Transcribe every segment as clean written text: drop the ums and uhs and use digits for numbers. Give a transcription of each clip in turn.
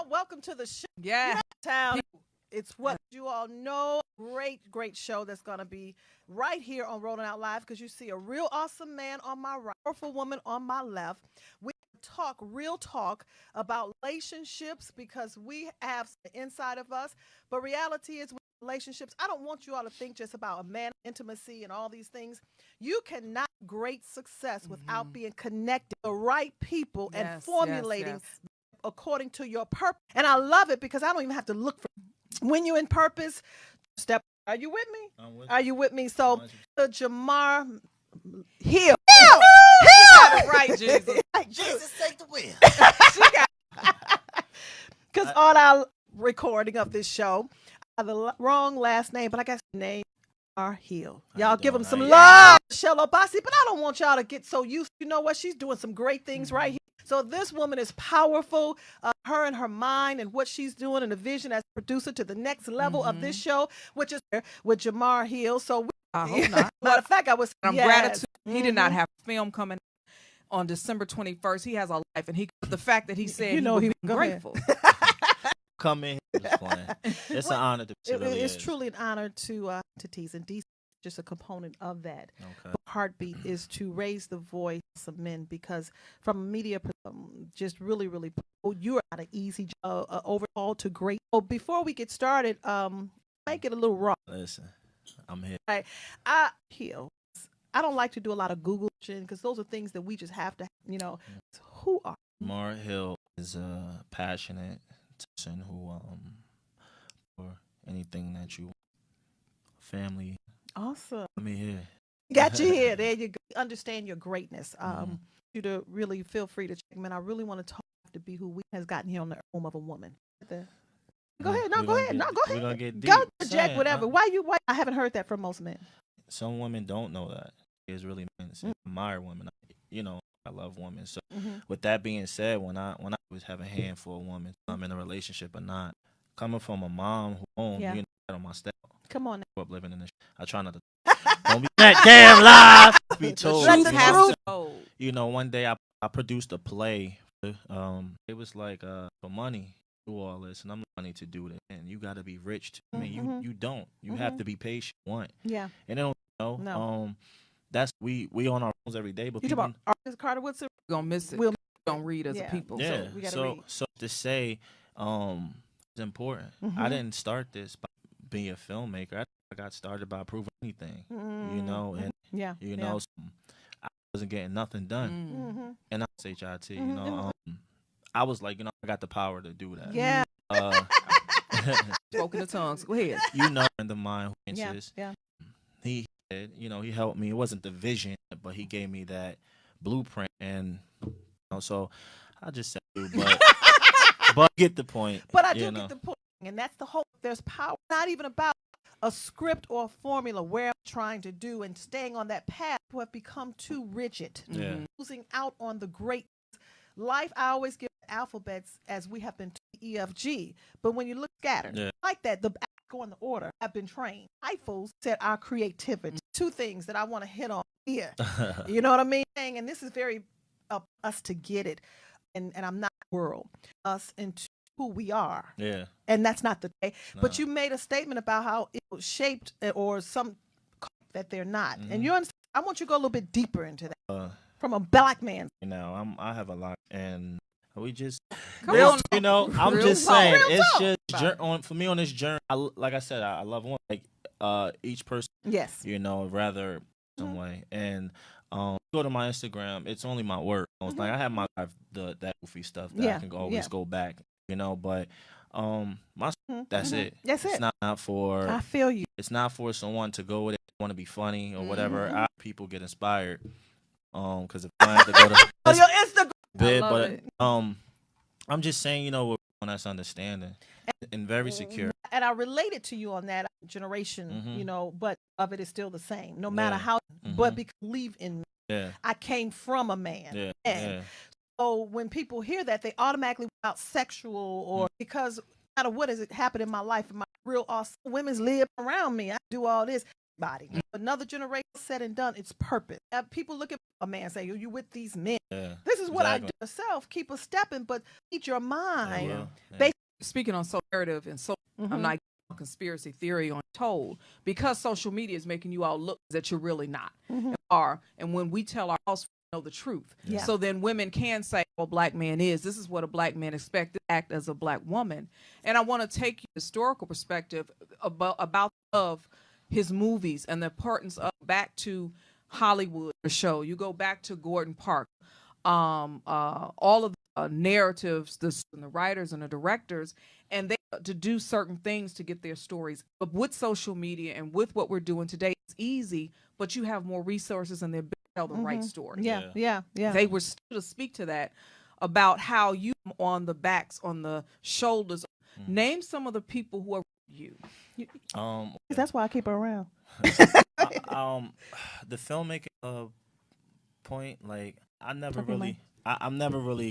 Well, welcome to the show. Yeah. Town. It's what you all know. Great show that's going to be right here on Rolling Out Live because you see a real awesome man on my right, powerful woman on my left. We talk real talk about relationships because we have the inside of us. But reality is with relationships, I don't want you all to think just about a man, intimacy, and all these things. You cannot have great success without being connected to the right people and formulating according to your purpose. And I love it because I don't even have to look for when you're in purpose. Step. Are you with me? Are you with me? So, Jamar Hill. Got it right, Jesus. Jesus, take the wheel. Because on our recording of this show, I have the wrong last name, but I got the name Jamar Hill. Y'all give him some love, Michelle Obasi. But I don't want y'all to get so used. You know what? She's doing some great things right here. So this woman is powerful, her and her mind and what she's doing and the vision as a producer to the next level of this show, which is with Jamar Hill. So I hope not. matter of fact, I'm gratitude. He did not have a film coming on December 21st. He has a life, and the fact that he said he was grateful. Come in here, just playing. It's an honor to It's truly an honor to tease and DC. Just a component of that. Okay. Heartbeat is to raise the voice of men because from a media just really you're not an easy overall to great. So before we get started, make it a little raw. Listen, I'm here. Right. I don't like to do a lot of Google because those are things that we just have to, who are Jamar Hill is a passionate person who for anything that you family. Awesome. Let me hear. Got you here. There you go. Understand your greatness. You to really feel free to check me. I really want to talk to be who we has gotten here on the home of a woman. Go ahead. No, go ahead. We're gonna get deep. Go Jack, whatever. Why I haven't heard that from most men. Some women don't know that. It's really men. I admire women. I love women. So with that being said, when I was having a hand for a woman, I'm in a relationship or not, coming from a mom who that on my step. Come on. Up living in this. I try not to. Don't be that damn live. Be told. One day I produced a play. It was like for money, do all this, and I'm money to do it. And you got to be rich. I mean, you don't. You have to be patient. And they don't know. No. That's we on our phones every day. But you talk about Arthur Carter Woodson. We're gonna miss it. We'll don't read as a people. Yeah. So we gotta read. So to say, it's important. I didn't start this by being a filmmaker. I got started by proving anything, and I wasn't getting nothing done, and I was HIT, I was like, I got the power to do that. Yeah. Spoken the tongues. Go ahead. The mind who inches. Yeah. He said, he helped me. It wasn't the vision, but he gave me that blueprint, and so I just said, but get the point. But I do get the point, and that's the hope. There's power. Not even about a script or a formula where I'm trying to do and staying on that path who have become too rigid. Losing out on the great life. I always give alphabets as we have been to EFG, but when you look scattered like that, the go in the order. I've been trained. Eiffels said our creativity. Two things that I want to hit on here. You know what I mean? And this is very us to get it, and I'm not world us into who we are. Yeah. And that's not the day. No. But you made a statement about how it was shaped or some that they're not. And you understand, I want you to go a little bit deeper into that. From a black man. I have a lot, and we just Come on. I'm Real just talk. saying Real it's talk. just for me on this journey. Like I said, I love one each person. Yes. Rather some way, and go to my Instagram. It's only my work. It's like I have my that goofy stuff that I can always go back. But that's it. That's it. It's not for. I feel you. It's not for someone to go with it, want to be funny or whatever. People get inspired. Because if I have to go to your Instagram. But I'm just saying, one that's understanding and very secure. And I related to you on that generation, but of it is still the same, no matter how. But because believe in me. Yeah. I came from a man. Yeah. So when people hear that, they automatically about sexual or because no matter what has happened in my life, in my real awesome women's live around me. I do all this. body. Another generation said and done, it's purpose. People look at a man say, you with these men. Yeah, This is what exactly. I do myself. Keep a stepping, but eat your mind. Yeah. Speaking on social narrative and so I'm not conspiracy theory on told because social media is making you all look that you're really not and when we tell our house know the truth so then women can say well black man this is what a black man expects to act as a black woman. And I want to take you historical perspective about of his movies and the importance of back to Hollywood show. You go back to Gordon Park, all of the narratives, the writers and the directors, and they to do certain things to get their stories. But with social media and with what we're doing today, it's easy, but you have more resources and they're able to tell the right story. Yeah. They were still to speak to that about how you on the backs, on the shoulders. Name some of the people who are you. That's why I keep her around. The filmmaking point, like I never really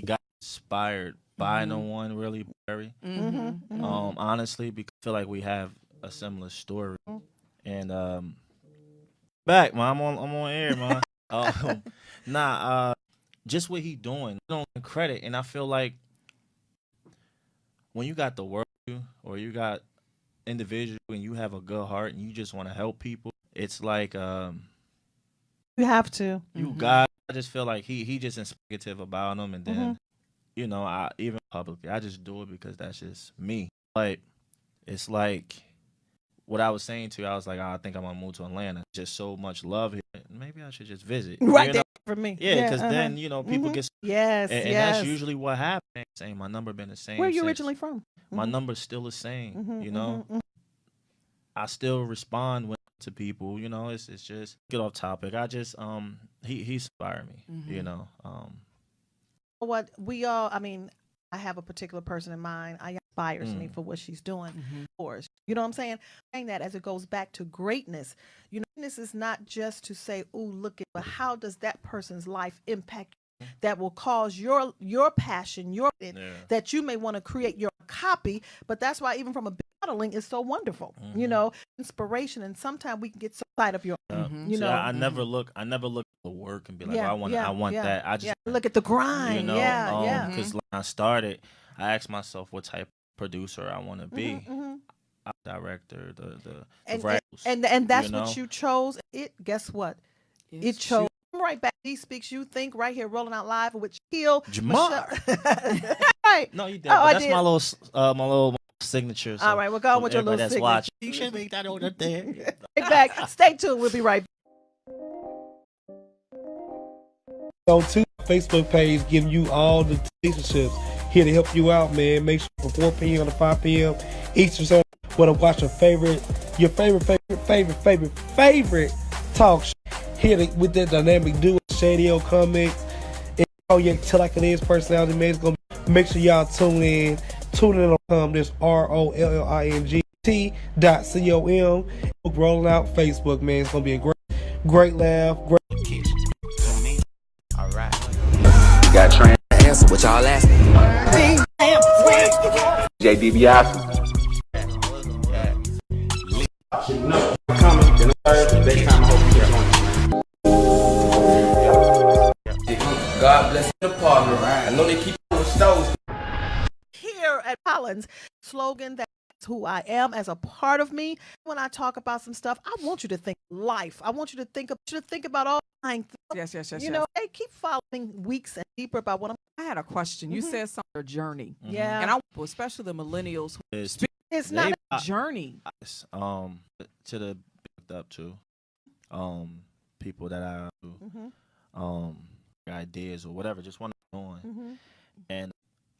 got inspired by no one really, Barry. Honestly, because I feel like we have a similar story. And back, man, I'm on air, man. Just what he doing, don't credit. And I feel like when you got the work or you got individual and you have a good heart and you just want to help people, it's like you have to. I just feel like he just inspirative about them, and then I even publicly I just do it because that's just me. But it's like what I was saying to you, I was like, I think I'm gonna move to Atlanta. Just so much love here. Maybe I should just visit. Right there for me. Yeah, because then people get and that's usually what happens. Saying my number been the same. Where are you originally from? My number's still the same. I still respond to people. It's just get off topic. I just he inspired me. What we all, I have a particular person in mind. I inspires me for what she's doing. Of course, you know what I'm saying. Saying that as it goes back to greatness. Greatness is not just to say, "Oh, look at," but how does that person's life impact you? That will cause your passion, that you may want to create your copy. But that's why even from a modeling is so wonderful. Inspiration, and sometimes we can get so side of your. I never look at the work and be like, I want that. I just look at the grind. Because when I started, I asked myself what type of producer I want to be. Director, the and that's what you chose. Guess what? It chose. Right back. He speaks. You think right here, rolling out live with Shaquille Jamar. Right. No, you did. That's my little signature. So all right, we'll go on with your little signature. Watching. You should make that over there. Right back. Stay tuned. We'll be right back. On to Facebook page, giving you all the relationships here to help you out, man. Make sure from 4 p.m. to 5 p.m. Eastern Standard, want to watch your favorite talk show. Here with that dynamic duo, Shadio Comics, and Till Like It Is personality, man. It's gonna make sure y'all tune in. Tune in on this ROLLINGT.com. Rolling out Facebook, man. It's gonna be a great laugh. Great. All right. You got trying to answer what y'all asking. JDBI. Coming in the third, next time I hope you get on. God bless the department. I know they keep on stoves. Here at Collins, slogan that's who I am as a part of me. When I talk about some stuff, I want you to think life. I want you to think about all things. Yes. Hey, keep following weeks and deeper about what I had a question. You said something journey. Yeah. And especially the millennials who it's not a journey. To the picked up to people that I ideas or whatever, just want to on. And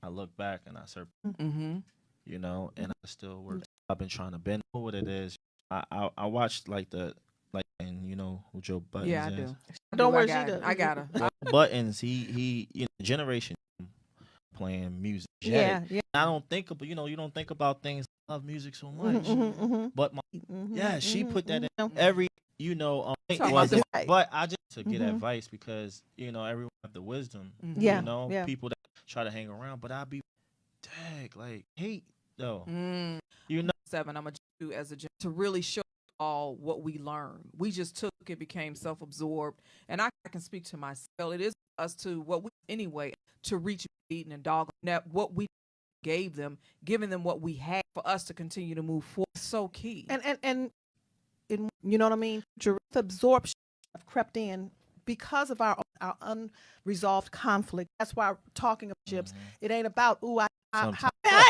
I look back and I serve, and I still work. I've been trying to bend what it is. I watched who Joe Buttons I is. do. Don't worry, I got her. Buttons, he generation playing music. Yeah. I don't think about, you don't think about things. I love music so much. But she put that in every, but I just to get advice because, everyone have the wisdom, people that try to hang around, but I'll be hate though. 7, I'm going to do as to really show all what we learned. We just took it, became self-absorbed, and I can speak to myself. It is us to what we anyway to reach, beating and dog that what we gave them, giving them what we had for us to continue to move forward. So key. And you know what I mean? Absorption have crept in because of our unresolved conflict. That's why talking of relationships, it ain't about I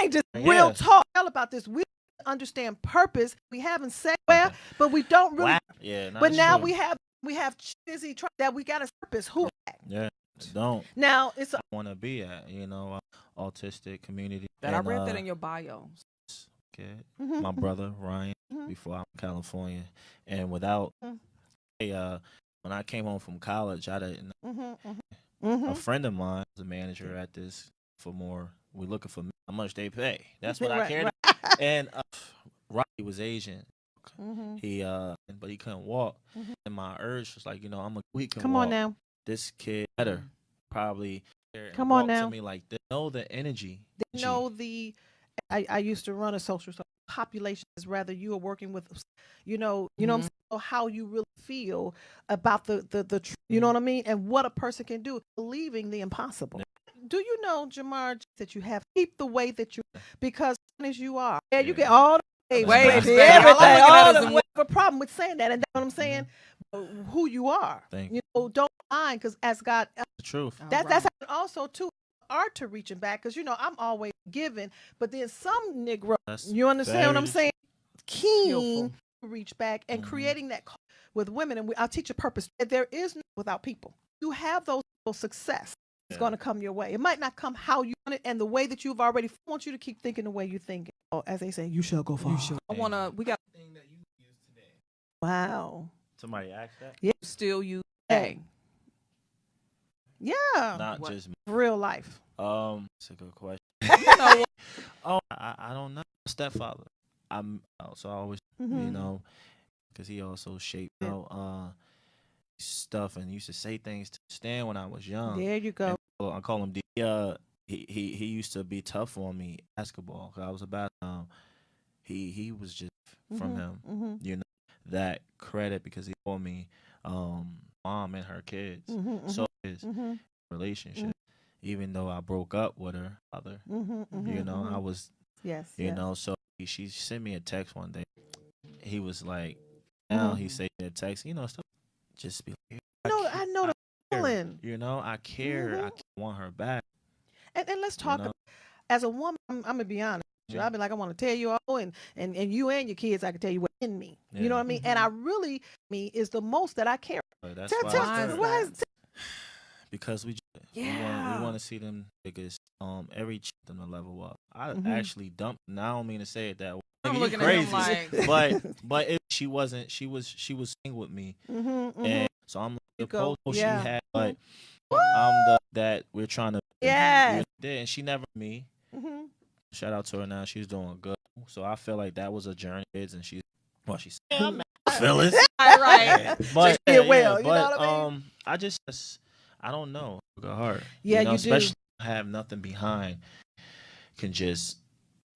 ain't just real talk about this. We understand purpose. We haven't said where, but we don't really. Yeah, but now we have busy trying that we got a purpose. Who? Yeah, don't. Now it's I want to be at autistic community. That I read that in your bio. Kid, my brother Ryan, before I'm in California, and without when I came home from college, I didn't. A friend of mine was a manager at this for more. We're looking for how much they pay. That's what I cared. Right. And Rocky was Asian. He but he couldn't walk. And my urge was like, we can come walk. on now. This kid better probably come on now. To me like they know the energy. They know the. I used to run a social population is rather you are working with, you know what I'm saying? How you really feel about the you know what I mean, and what a person can do, believing the impossible. Do you know, Jamar, that you have keep the way that you because as you are, you get all the ways, everything, all the a problem with saying that, and that's what I'm saying. Who you are, don't mind, because as God, the truth. That's also too. Art to reaching back, because I'm always giving, but then some Negro, you understand what I'm saying? Keen to reach back and creating that with women, and I'll teach a purpose. There is no without people. You have those success. It's going to come your way. It might not come how you want it, and the way that you've already. I want you to keep thinking the way you think. Oh, as they say, you shall go far. We got a thing that you use today. Wow. Somebody asked that. Yeah. Still use today. Yeah. Not just real life. It's a good question. I don't know. Stepfather. So I always, because he also shaped stuff and used to say things to Stan when I was young. There you go. And I call him D. He used to be tough on me basketball. Cause I was about he was just from him. That credit because he told me mom and her kids. So his relationship, even though I broke up with her father, I was so she sent me a text one day. He was like, now he said a text, stuff, just be like, I know the feeling. I care. I want her back. And let's talk about, as a woman, I'm gonna be honest. I'll be like, I want to tell you all, and you and your kids, I can tell you what's in me. Yeah. You know what I mean? And I really, is the most that I care. That's because we want to see them biggest every chick them to level up. I actually dumped. Now I don't mean to say it that way. I'm looking crazy, at him like... but she was singing with me, and so I'm the pole she had, but I'm that we're trying to and she never me. Shout out to her now. She's doing good. So I feel like that was a journey, and she's saying, Phyllis. Right. But you know what I mean? I don't know. Go hard. Yeah, you especially do. Have nothing behind. Can just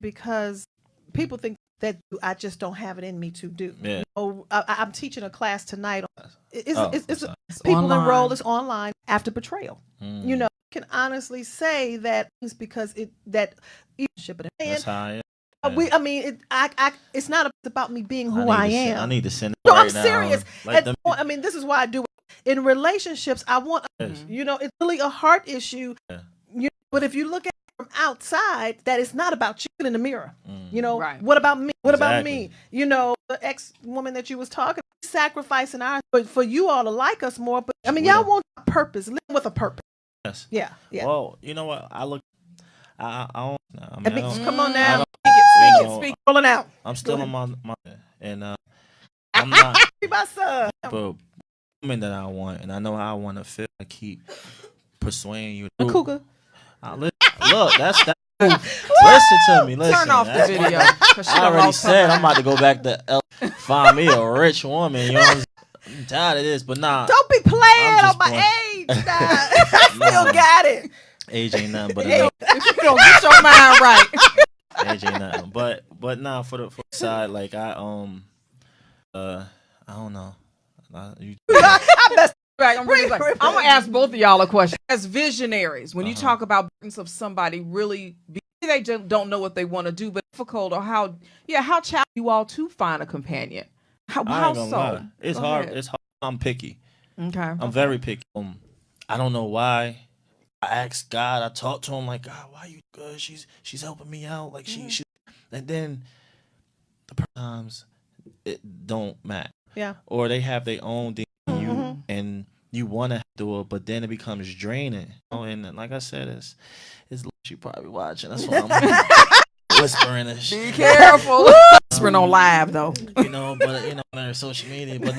because people think that I just don't have it in me to do. Yeah. I'm teaching a class tonight. It's people online. enroll is online after betrayal. Can honestly say that it's because that's high. It's not about me being who I am. I need to send it no, right I'm now. serious. This is why I do it. In relationships, I want, it's really a heart issue. Yeah. But if you look at it from outside, that it's not about you in the mirror. Right. What about me? What about me? The ex-woman that you was talking about, sacrificing ours for you all to like us more. But y'all want a purpose, live with a purpose. Yes. Yeah. Well, you know what? I don't. Come on now. Speak. Rolling out. I'm still on my and I'm not. My son. But woman that I want, and I know how I want to feel. I keep persuading you. Cougar. Look, that's that. Listen to me. Listen. Turn off the video. I already said I'm about to go back to find me a rich woman. You know, I'm tired of this, but nah. Don't be playing on my age. Nah. I still got it. Age ain't nothing but if you don't get your mind right. Age ain't nothing. But nah, for the side, like I don't know. I'm gonna ask both of y'all a question. As visionaries, when you talk about importance of somebody really, they just don't know what they want to do, but difficult or how challenging you all to find a companion. How so? Lie. It's Go hard. ahead. It's hard. I'm picky. Okay. I'm very picky. I don't know why. I asked God. I talked to him like, God, why you good? She's helping me out. Like she, and then the times it don't match. Yeah. Or they have their own thing, and you want to do it, but then it becomes draining. And like I said, it's she probably watching. That's why I'm whispering and shit. Be careful. Whispering on live though. But on social media. But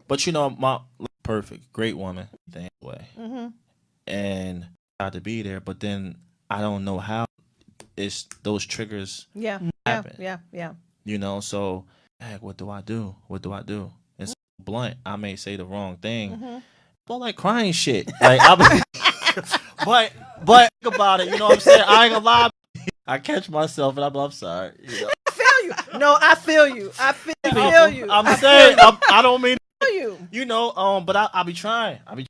but my perfect, great woman, that way. And I had to be there, but then I don't know how it's those triggers happen. Yeah. So heck, what do I do? It's blunt. I may say the wrong thing. But like crying shit. Like but think about it, you know what I'm saying? I ain't gonna lie. I catch myself and I'm sorry. I feel you. No, I feel you. I feel you. I'm saying I don't mean you. But I be trying. I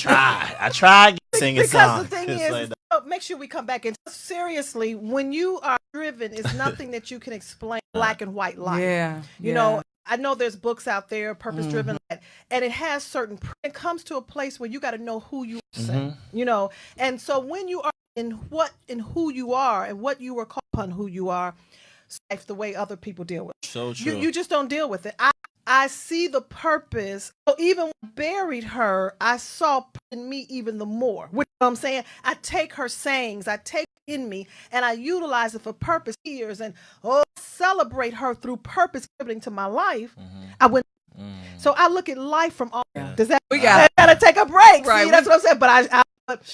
try singing songs. Because the thing is, make sure we come back and seriously, when you are driven, it's nothing that you can explain black and white life. Yeah. You know, I know there's books out there, purpose driven, and it has it comes to a place where you got to know who you are, and so when you are in who you are and what you were called upon who you are, it's the way other people deal with it. So true. You just don't deal with it. I see the purpose. So even when I buried her, I saw in me even the more. Which, you know what I'm saying? I take her sayings, I take it in me, and I utilize it for purpose years and celebrate her through purpose giving to my life. I went. So I look at life from all. Does that we gotta take a break? Right. See, that's what I'm saying. But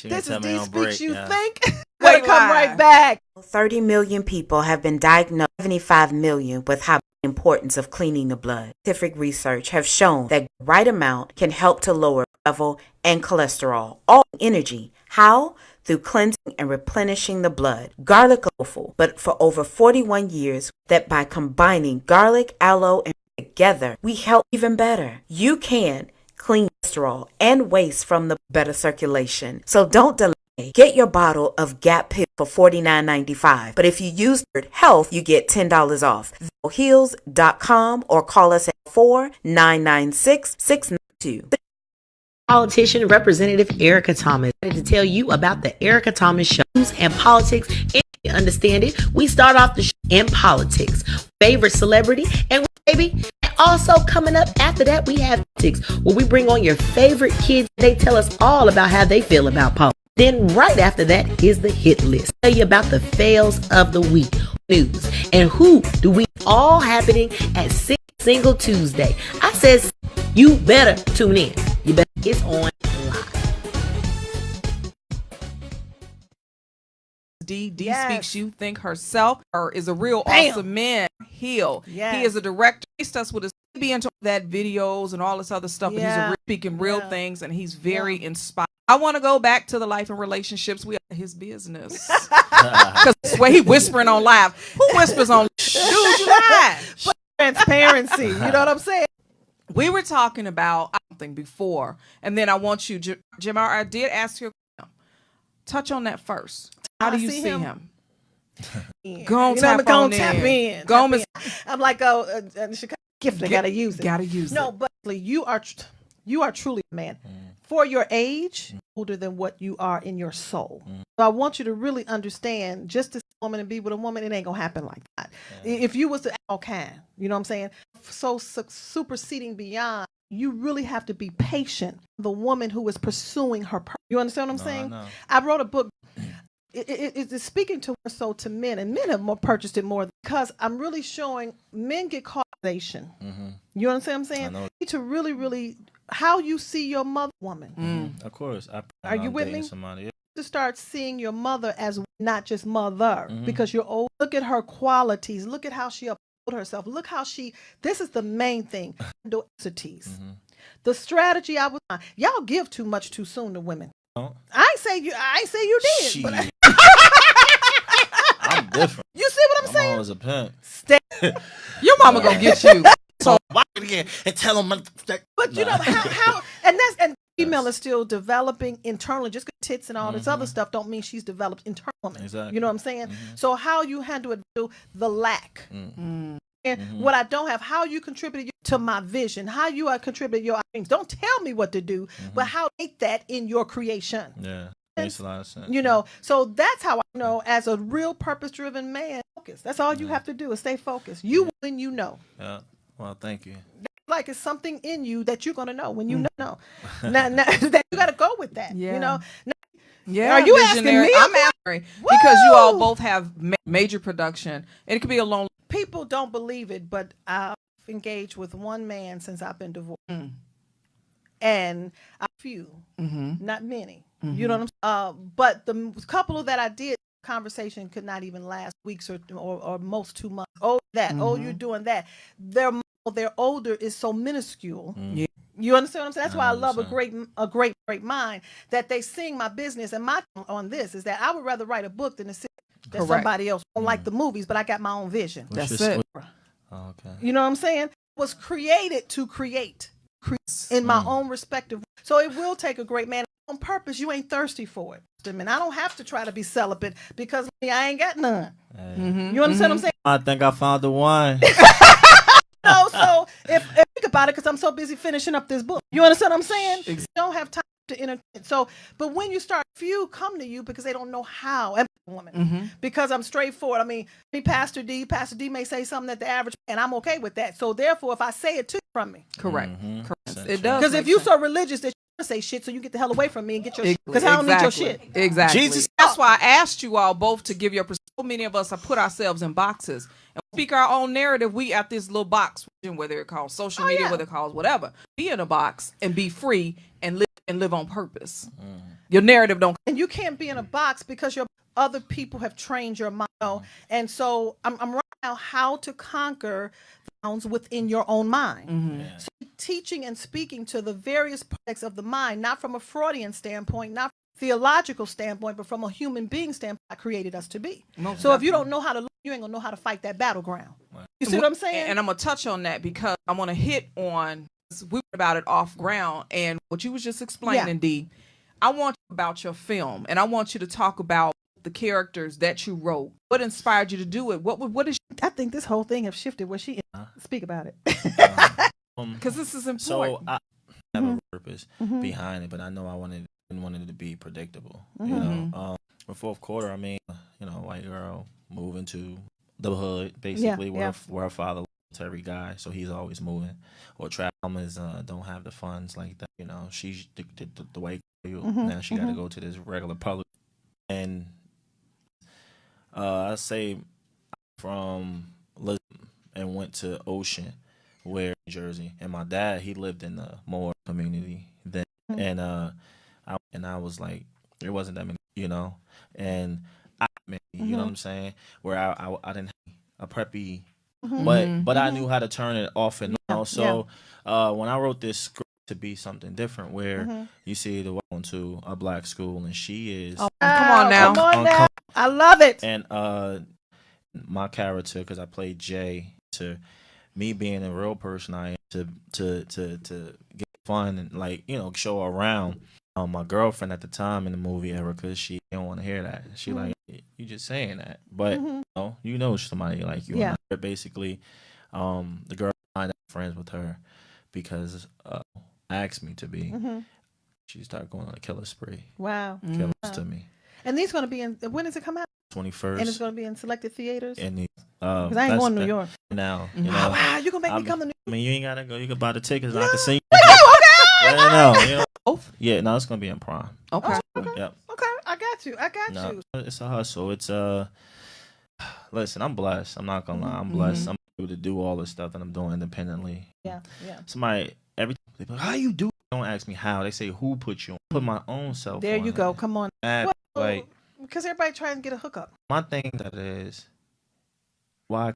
this is D Speaks You Think. We'll come right back. 30 million people have been diagnosed, 75 million with high importance of cleaning the blood. Scientific research have shown that the right amount can help to lower level and cholesterol, all energy. How? Through cleansing and replenishing the blood. Garlic awful, but for over 41 years, that by combining garlic, aloe, and together, we help even better. You can clean cholesterol and waste from the better circulation. So don't delay. Get your bottle of Gap Pill for $49.95. But if you use Word Health, you get $10 off. Heals.com or call us at 4-996-692. Politician Representative Erica Thomas to tell you about the Erica Thomas shows and politics. If you understand it, we start off the show in politics, favorite celebrity, and baby. Also coming up after that, we have politics, where we bring on your favorite kids. They tell us all about how they feel about politics. Then right after that is the hit list. Tell you about the fails of the week, news, and who do we all happening at Single Tuesday. I says you better tune in. You better. It's on live. D Speaks You Think herself is a real awesome man. He is a director. He starts with his be into that videos and all this other stuff. But he's speaking real things, and he's very inspired. I want to go back to the life and relationships. We are his business because that's where he whispering on live. Who whispers on? Dude, you live. Transparency. You know what I'm saying? We were talking about something before, and then I want you, Jamar. I did ask you. Touch on that first. How do you see him? Go on, tap in. Go on. I'm like, gift. I gotta use it. Gotta use it. No, but you are truly a man. For your age, older than what you are in your soul. So I want you to really understand, just to see a woman and be with a woman, it ain't gonna happen like that. If you was to all kind, you know what I'm saying? So superseding beyond, you really have to be patient. The woman who is pursuing her purpose. You understand what I'm saying? I wrote a book. It's speaking to more so to men, and men have purchased it more because I'm really showing men get caught in You understand what I'm saying? You need to really, really, how you see your mother, woman. Of course. Are you with me? Somebody. To start seeing your mother as not just mother, because you're old. Look at her qualities. Look at how she uphold herself. Look how this is the main thing. The strategy y'all give too much too soon to women. I ain't say you did. But I'm different. You see what I'm saying? My mom was a pimp. Stay. Your mama gonna get you. So why again and tell them that? But you know how and female is still developing internally. Just 'cause tits and all this other stuff don't mean she's developed internally. Exactly. You know what I'm saying? So how you handle it, the lack. And what I don't have, how you contributed to my vision, how you are contributed your dreams. Don't tell me what to do, but how make that in your creation. Yeah, makes a lot of sense. You know, so that's how I know as a real purpose-driven man, focus. That's all you have to do is stay focused. You when you know. Yeah. Well, thank you. Like it's something in you that you're gonna know when you know. Now that you gotta go with that. Yeah. You know. Yeah, Are you visionary. asking me? I'm asking because you all both have major production. It could be a long. People don't believe it, but I've engaged with one man since I've been divorced, and a few, not many. You know what I'm saying? But the couple that I did, conversation could not even last weeks or most 2 months. Oh, you're doing that. Their older is so minuscule. Yeah. You understand what I'm saying? That's why I love a great mind, that they sing my business. And my on this is that I would rather write a book than to sit that somebody else don't like the movies, but I got my own vision. That's it. Oh, okay. You know what I'm saying? It was created to create in my own respective. So it will take a great man on purpose. You ain't thirsty for it. And I don't have to try to be celibate because I ain't got none. You understand what I'm saying? I think I found the one. No, so if think about it, because I'm so busy finishing up this book. You understand what I'm saying? Exactly. You don't have time to entertain. So, but when you start, few come to you because they don't know how. And woman, because I'm straightforward. I mean, Pastor D may say something that the average, and I'm okay with that. So therefore, if I say it, took from me. Correct. It does. Because if you're so religious that you say shit, so you get the hell away from me and get your shit. Because I don't need your shit. Exactly. Jesus. That's why I asked you all both to give your perspective. So many of us have put ourselves in boxes and speak our own narrative. We at this little box, whether it calls social media, whether it calls whatever. Be in a box and be free and live on purpose. Your narrative don't. And you can't be in a box because your other people have trained your mind. And so I'm right now how to conquer bounds within your own mind. So teaching and speaking to the various aspects of the mind, not from a Freudian standpoint, not theological standpoint, but from a human being standpoint, I created us to be. So if you don't know how to look, you ain't gonna know how to fight that battleground. You see what I'm saying? And I'm gonna touch on that because I want to hit on, we were about it off ground and what you was just explaining, Dee. I want you about your film, and I want you to talk about the characters that you wrote. What inspired you to do it? What is? I think this whole thing has shifted. Where she speak about it? Because this is important. So I have a purpose behind it, but I know didn't want it to be predictable. You know, the fourth quarter. I mean, white girl moving to the hood, basically, where her father was a military guy, so he's always moving. Or traumas don't have the funds like that. You know, she's the white girl. Now she got to go to this regular public, and I say from Lisbon and went to Ocean, where New Jersey, and my dad, he lived in the Moore community then, and I was like, there wasn't that many, and you know what I'm saying, where I didn't have a preppy, but I knew how to turn it off and on. So when I wrote this script to be something different, where you see the going to a black school and she is come on now. I love it. And my character, because I played Jay, to me being a real person, I am to get fun and show around. My girlfriend at the time in the movie, Erica, she didn't want to hear that. She like, you just saying that, but you know somebody like you. Yeah. Basically, the girl I'm friends with her because asked me to be. She started going on a killer spree. Wow. Killers to me. And these going to be in. When does it come out? 21st. And it's going to be in selected theaters. And because I ain't going to New York now. Oh, wow, you gonna make me come to New York? I mean, you ain't gotta go. You can buy the tickets. And I can see. Okay. No. Yeah, no, it's gonna be in Prime. Okay. Yep. Okay, I got you. It's a hustle. It's listen, I'm blessed. I'm not gonna lie. I'm blessed. I'm able to do all this stuff that I'm doing independently. Yeah. Somebody every time they how you do it? Don't ask me how. They say who put you on. Put my own self. There on you go. Come on. Like because everybody trying to get a hookup. My thing that is why.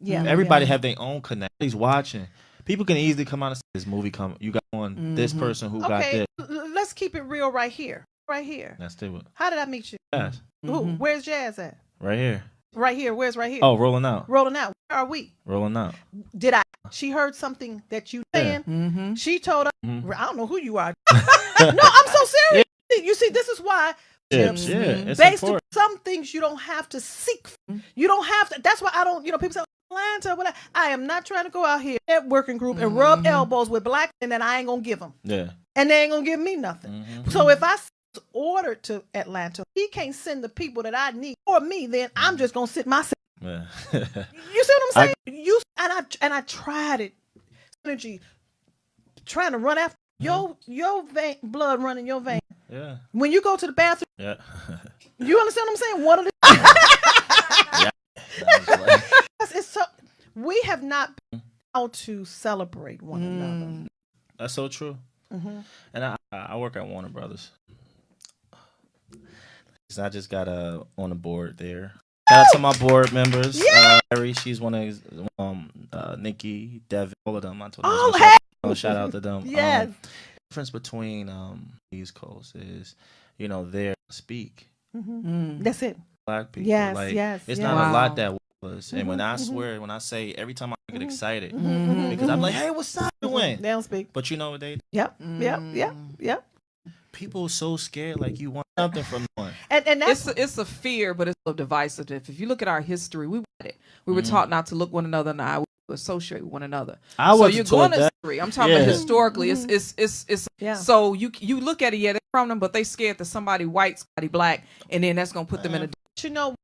Yeah. Everybody have their own connect. He's watching. People can easily come out and say this movie come. You got on this person who got this. Let's keep it real right here. Right here. That's it. How did I meet you? Jazz. Where's Jazz at? Right here. Right here. Where's right here? Oh, rolling out. Rolling out. Where are we? Rolling out. Did I? She heard something that you saying. Mm-hmm. She told her, I don't know who you are. No, I'm so serious. You see, this is why. It's based important. on some things you don't have to seek. You don't have to. That's why I don't. People say Atlanta, whatever. I am not trying to go out here networking group and rub elbows with black men that I ain't gonna give them. Yeah. And they ain't gonna give me nothing. So if I ordered to Atlanta, he can't send the people that I need for me. Then I'm just gonna sit myself. Yeah. You see what I'm saying? I tried it. Energy, trying to run after your vein, blood running your vein. Yeah. When you go to the bathroom, yeah. You understand what I'm saying? One of the it's so we have not been how to celebrate one another. That's so true. And I work at Warner Brothers. So I just got on the board there. Shout out to my board members. Harry, she's one of Nikki, Devin, all of them. I told them. Shout out to them. Yes. Difference between East Coast is, they speak. That's it. Black people. Yes. It's not a lot that was. And when I swear, when I say, every time I get excited, because I'm like, hey, what's up? They don't speak. But you know what they do? Yep. People are so scared, like you want something from one. And that's it's a fear, but it's so divisive. If you look at our history, we were taught not to look one another in the eye. We associate with one another. So you're going to history. I'm talking about historically. It's so you look at it, they're from them, but they scared that somebody white, somebody black, and then that's gonna put them in a.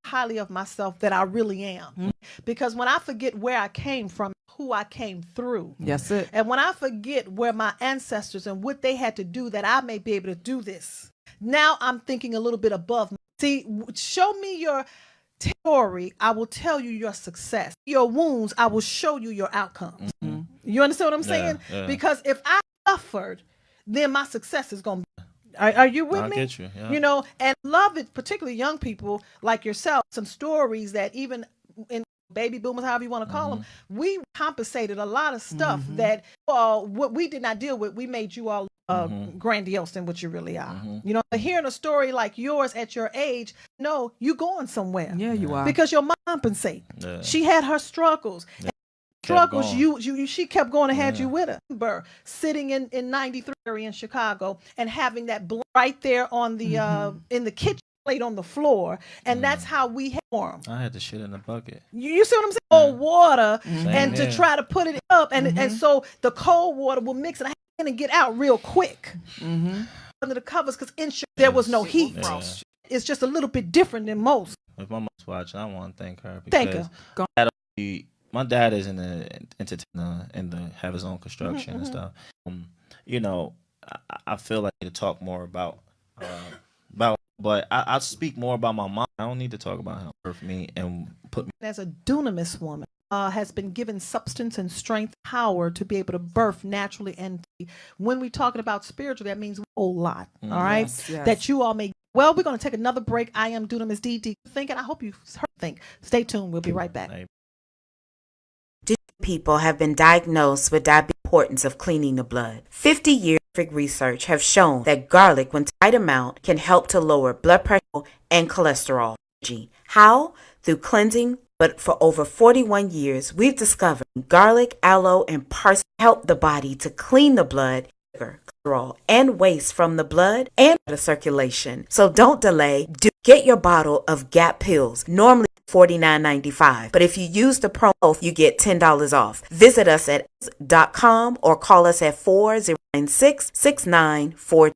Highly of myself that I really am, because when I forget where I came from, who I came through, and when I forget where my ancestors and what they had to do that I may be able to do this, now I'm thinking a little bit above. See, show me your story, I will tell you your success. Your wounds, I will show you your outcomes. You understand what I'm saying? Yeah. Because if I suffered, then my success is going to be. Are you with me? I get you. And love it, particularly young people like yourself, some stories that even in baby boomers, however you want to call them, we compensated a lot of stuff that what we did not deal with. We made you all grandiose than what you really are. Hearing a story like yours at your age, no, you going somewhere. Yeah, you are. Because your mom compensate. Yeah. She had her struggles. Yeah. Struggles she kept going and had you with her. Sitting in 93 in Chicago and having that right there on the in the kitchen plate on the floor, and that's how we formed. I had the shit in the bucket. You see what I'm saying? Cold water and to try to put it up, and so the cold water will mix it and get out real quick under the covers, because there was no heat. Yeah. It's just a little bit different than most. If my mom's watching, I want to thank her. Thank her. My dad is in the entertainer and have his own construction and stuff. I feel like I need to talk more about, but I speak more about my mom. I don't need to talk about her for me and put me. As a dunamis woman, has been given substance and strength, power to be able to birth naturally. And when we're talking about spiritual, that means a whole lot. All right, that you all may. Well, we're going to take another break. I am Dunamis D. Thinking. I hope you think. Stay tuned. We'll be right back. People have been diagnosed with the importance of cleaning the blood. 50 years of research have shown that garlic, when tight amount, can help to lower blood pressure and cholesterol. How? Through cleansing. But for over 41 years, we've discovered garlic, aloe, and parsley help the body to clean the blood, sugar, cholesterol, and waste from the blood and the circulation. So don't delay. Get your bottle of GAP pills, normally $49.95. But if you use the promo, you get $10 off. Visit us at .com or call us at 409-669-4.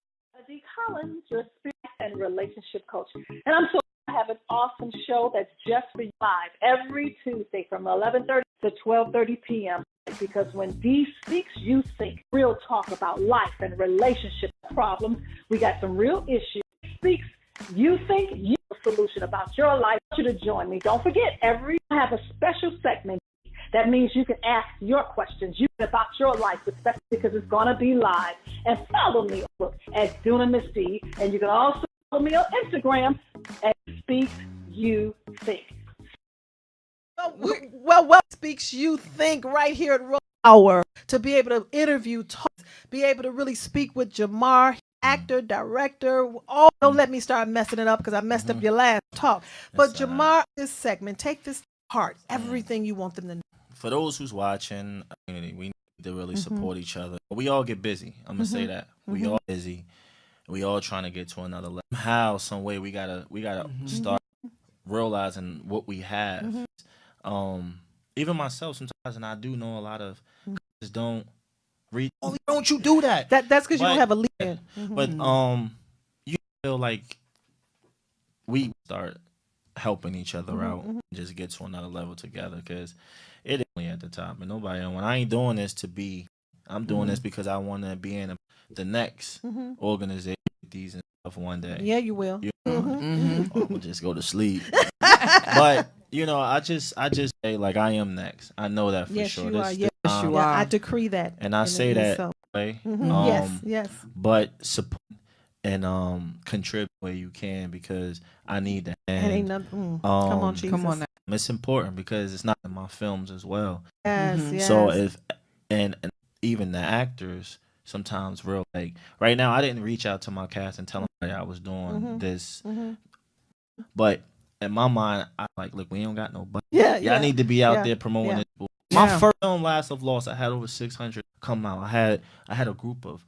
D. Collins, your spirit and relationship coach. And I'm so I have an awesome show that's just for you live every Tuesday from 11:30 to 12:30 p.m. Because when D speaks, you think. Real talk about life and relationship problems. We got some real issues. Speaks, you think, you have a solution about your life. I want you to join me. Don't forget, I have a special segment. That means you can ask your questions about your life, especially because it's going to be live. And follow me at Dunamis D. And you can also follow me on Instagram at Speaks You Think. Well, Speaks You Think right here at Roll Hour, to be able to interview, talk, be able to really speak with Jamar. actor, director. Oh, don't let me start messing it up because I messed up your last talk. But Jamar, this segment, take this to heart. Everything you want them to know. For those who's watching, we need to really support each other. We all get busy. I'm gonna say that we all busy. We all trying to get to another level. How, some way, we gotta start realizing what we have. Even myself, sometimes, and I do know a lot of just don't read. Oh, don't you do that? That's because you don't have a lead. But you feel like we start helping each other out and just get to another level together, because it is only at the top, and nobody. And when I ain't doing this to be, I'm doing this because I want to be in the next organization, these and stuff one day. Yeah, you will. I'm gonna just go to sleep. But I just say, like, I am next. I know that for sure. Yes, you are. I decree that, and I say that way. Yes. But support and contribute where you can, because I need that. And ain't nothing. Come on, Jesus. Come on now. It's important because it's not in my films as well. Yes. So if and even the actors sometimes real, like right now, I didn't reach out to my cast and tell them that I was doing this, but in my mind, I like, look, we ain't got no budget. I need to be out there promoting it. My first film, Last of Lost, I had over 600 come out. I had a group of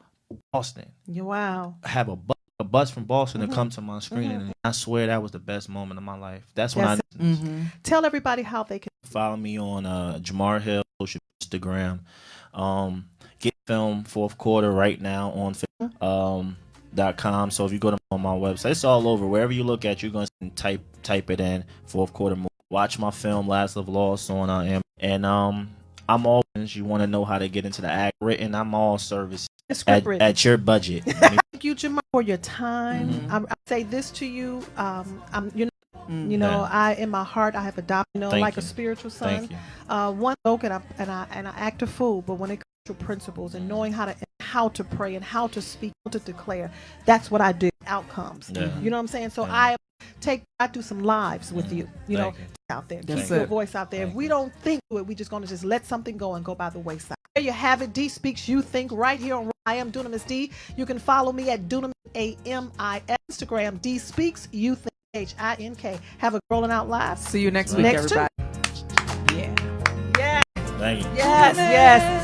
Boston. Wow. I have a bus from Boston to come to my screening, and I swear that was the best moment of my life. That's when Tell everybody how they can follow me on Jamar Hill social Instagram. Get film fourth quarter right now on .com. So if you go to my website, it's all over. Wherever you look at, you're going to type it in, fourth quarter movie. Watch my film Last of Lost on Amazon. And I'm all, you want to know how to get into the act written, I'm all service at your budget. Thank you, Jamar, for your time. I say this to you. I in my heart I have adopted, a spiritual son. One joke and I act a fool, but when it comes to principles and knowing how to pray and how to speak, how to declare, that's what I do. Outcomes. You know what I'm saying? So I do some lives with you. Out there, keep your voice out there. If we don't think to it, we just let something go and go by the wayside. There you have it. D Speaks You Think, right here on I Am Dunamis D. You can follow me at Dunamis AMIS, Instagram D Speaks You Think HINK. Have a Rolling Out Live. See you next week, everybody. Thank you. Yes.